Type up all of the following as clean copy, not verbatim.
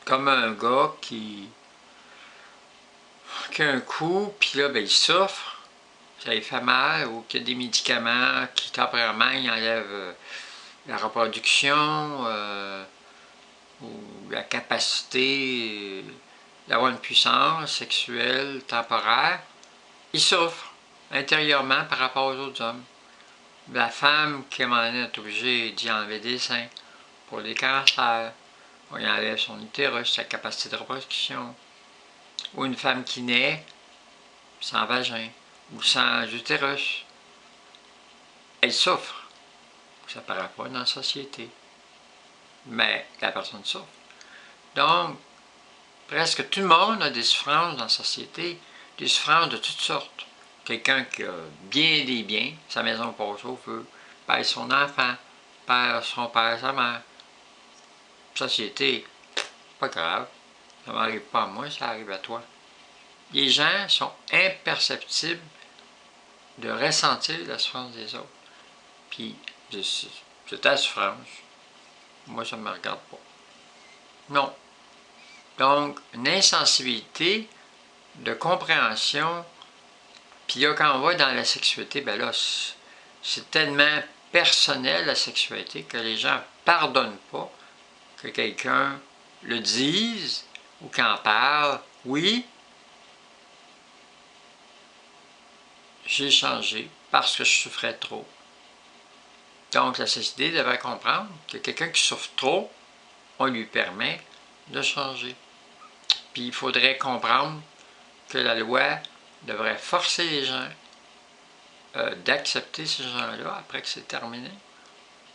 comme un gars qui a un coup, puis là, ben, il souffre, ça lui fait mal, ou qu'il y a des médicaments qui temporairement ils enlèvent la reproduction, ou la capacité d'avoir une puissance sexuelle temporaire, il souffre intérieurement par rapport aux autres hommes. La femme qui à un moment donné est obligée d'y enlever des seins pour les cancers, on y enlève son utérus, sa capacité de reproduction. Ou une femme qui naît sans vagin ou sans utérus, elle souffre. Ça ne paraît pas dans la société, mais la personne souffre. Donc, presque tout le monde a des souffrances dans la société, des souffrances de toutes sortes. Quelqu'un qui a bien des biens, sa maison passe au feu, perd son enfant, perd son père, sa mère. Société, pas grave, ça ne m'arrive pas à moi, ça arrive à toi. Les gens sont imperceptibles de ressentir la souffrance des autres. Puis, c'est ta souffrance. Moi, ça ne me regarde pas. Non. Donc, une insensibilité de compréhension. Puis là, quand on va dans la sexualité, ben là, c'est tellement personnel, la sexualité, que les gens ne pardonnent pas que quelqu'un le dise ou qu'en parle. Oui, j'ai changé parce que je souffrais trop. Donc, la société devrait comprendre que quelqu'un qui souffre trop, on lui permet de changer. Puis il faudrait comprendre que la loi devrait forcer les gens d'accepter ces gens-là après que c'est terminé.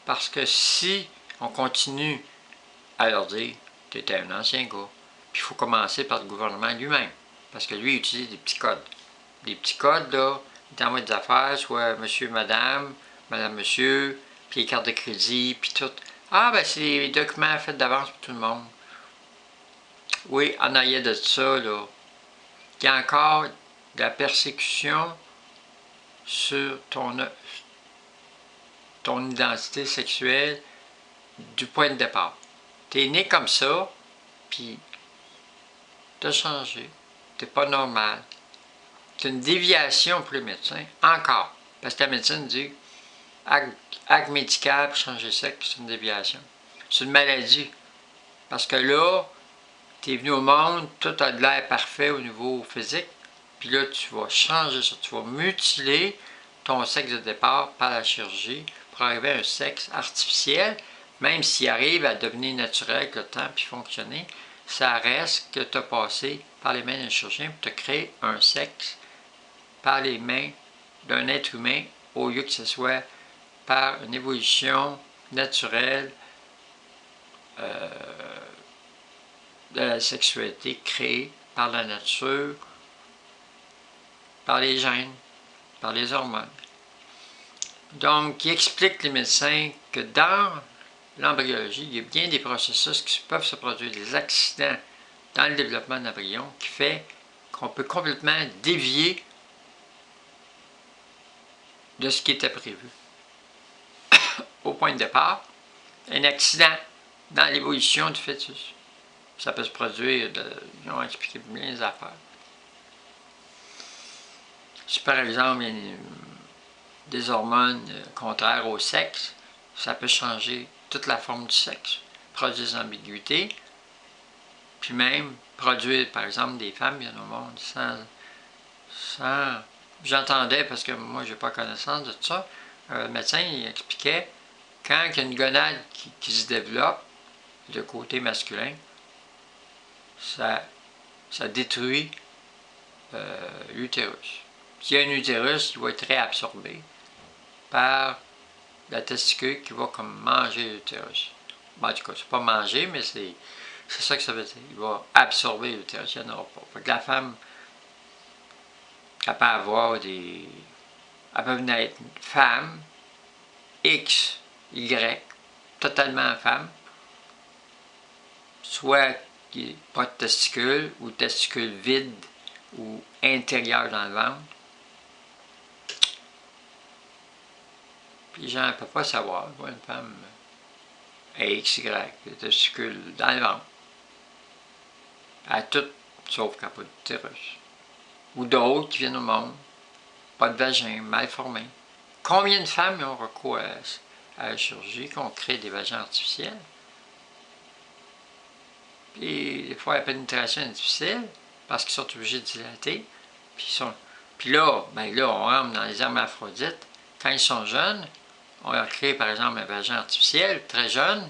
Parce que si on continue à leur dire « tu étais un ancien gars », puis il faut commencer par le gouvernement lui-même, parce que lui il utilise des petits codes. Des petits codes, là, il t'envoie des affaires, soit monsieur, madame, madame, monsieur, puis les cartes de crédit, puis tout. Ah, ben c'est des documents faits d'avance pour tout le monde. Oui, en arrière de ça, là, il y a encore de la persécution sur ton identité sexuelle du point de départ. T'es né comme ça, puis t'as changé. T'es pas normal. C'est une déviation pour les médecins, encore. Parce que la médecine dit acte médical pour changer de sexe, c'est une déviation. C'est une maladie. Parce que là, tu es venu au monde, tout a de l'air parfait au niveau physique, puis là, tu vas changer ça. Tu vas mutiler ton sexe de départ par la chirurgie pour arriver à un sexe artificiel, même s'il arrive à devenir naturel avec le temps puis fonctionner, ça reste que tu as passé par les mains d'un chirurgien pour te créer un sexe par les mains d'un être humain au lieu que ce soit par une évolution naturelle de la sexualité créée par la nature, par les gènes, par les hormones. Donc, il explique les médecins que dans l'embryologie, il y a bien des processus qui peuvent se produire, des accidents dans le développement de l'embryon qui fait qu'on peut complètement dévier de ce qui était prévu. Au point de départ, un accident dans l'évolution du fœtus. Ça peut se produire, ils ont expliqué bien les affaires. Si par exemple, il y a des hormones contraires au sexe, ça peut changer toute la forme du sexe, produire des ambiguïtés, puis même produire, par exemple, des femmes bien au monde sans j'entendais, parce que moi, je n'ai pas connaissance de tout ça, le médecin, il expliquait, quand il y a une gonade qui se développe, de côté masculin, ça détruit l'utérus. S'il y a un utérus, il va être réabsorbé par la testicule qui va comme manger l'utérus. Bon, en tout cas, c'est pas manger, mais c'est ça que ça veut dire. Il va absorber l'utérus, il n'y en aura pas. Fait que la femme, elle peut avoir des... Elle peut venir être une femme, X, Y, totalement femme, soit qui n'est pas de testicules, ou testicules vides, ou intérieurs dans le ventre. Puis les gens ne peuvent pas savoir, une femme X, Y, des testicules dans le ventre. Elle a tout, sauf qu'elle n'a pas d'utérus. Ou d'autres qui viennent au monde, pas de vagin, mal formé. Combien de femmes ont recours à la chirurgie, qu'on crée des vagins artificiels? Puis des fois la pénétration est difficile, parce qu'ils sont obligés de dilater. Puis là, ben là, on rentre dans les hermaphrodites. Quand ils sont jeunes, on leur crée par exemple un vagin artificiel, très jeune,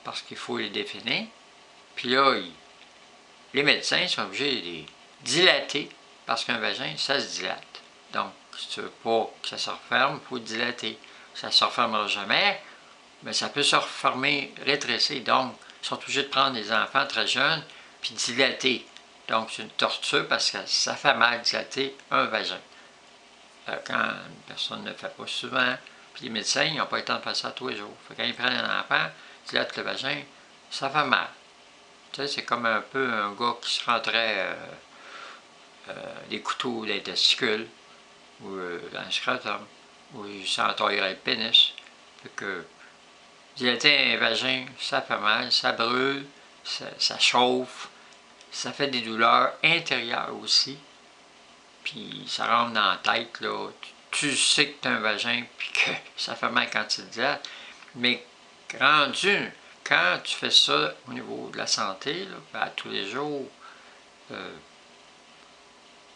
parce qu'il faut les définir. Puis là, les médecins sont obligés de les dilater, parce qu'un vagin, ça se dilate. Donc, si tu veux pas que ça se referme, il faut dilater. Ça ne se refermera jamais, mais ça peut se refermer, rétrécir. Donc, ils sont obligés de prendre des enfants très jeunes, puis dilater. Donc, c'est une torture parce que ça fait mal dilater un vagin. Quand une personne ne le fait pas souvent, puis les médecins, ils n'ont pas le temps de faire ça tous les jours. Quand ils prennent un enfant, ils dilatent le vagin, ça fait mal. Tu sais, c'est comme un peu un gars qui se rentrait des couteaux dans les testicules, ou dans le scrotum, ou il s'entaillerait le pénis. Fait que dilater un vagin, ça fait mal, ça brûle, ça chauffe, ça fait des douleurs intérieures aussi. Puis ça rentre dans la tête, là. Tu sais que tu as un vagin, puis que ça fait mal quand tu le dilates. Mais rendu, quand tu fais ça au niveau de la santé, là, ben, à tous les jours,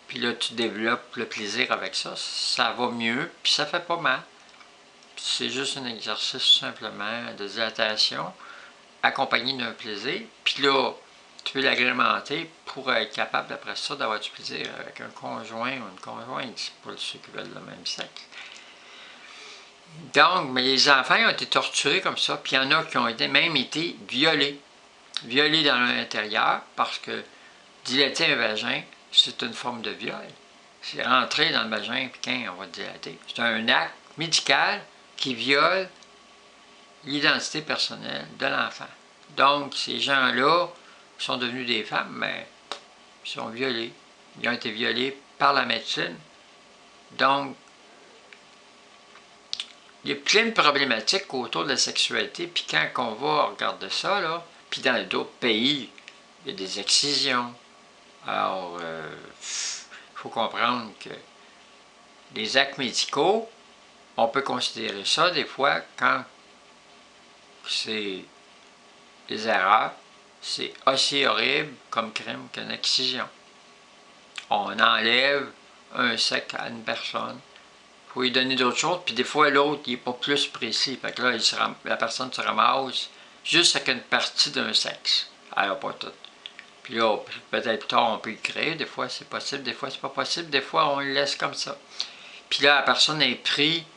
puis là tu développes le plaisir avec ça, ça va mieux, puis ça fait pas mal. C'est juste un exercice simplement de dilatation accompagné d'un plaisir. Puis là, tu peux l'agrémenter pour être capable après ça d'avoir du plaisir avec un conjoint ou une conjointe, pour ceux qui veulent le même sexe. Donc, mais les enfants ont été torturés comme ça, puis il y en a qui ont même été violés. Violés dans l'intérieur, parce que dilater un vagin, c'est une forme de viol. C'est rentrer dans le vagin, puis quand on va dilater. C'est un acte médical qui viole l'identité personnelle de l'enfant. Donc, ces gens-là sont devenus des femmes, mais ils sont violés. Ils ont été violés par la médecine. Donc, il y a plein de problématiques autour de la sexualité, puis quand on va regarder ça, là, puis dans d'autres pays, il y a des excisions. Alors, il faut comprendre que les actes médicaux, on peut considérer ça des fois quand c'est des erreurs, c'est aussi horrible comme crime qu'une excision. On enlève un sexe à une personne, il faut lui donner d'autres choses, puis des fois l'autre il n'est pas plus précis, fait que là la personne se ramasse juste avec une partie d'un sexe, alors pas tout. Puis là, peut-être plus tard on peut le créer, des fois c'est possible, des fois c'est pas possible, des fois on le laisse comme ça. Puis là la personne est prise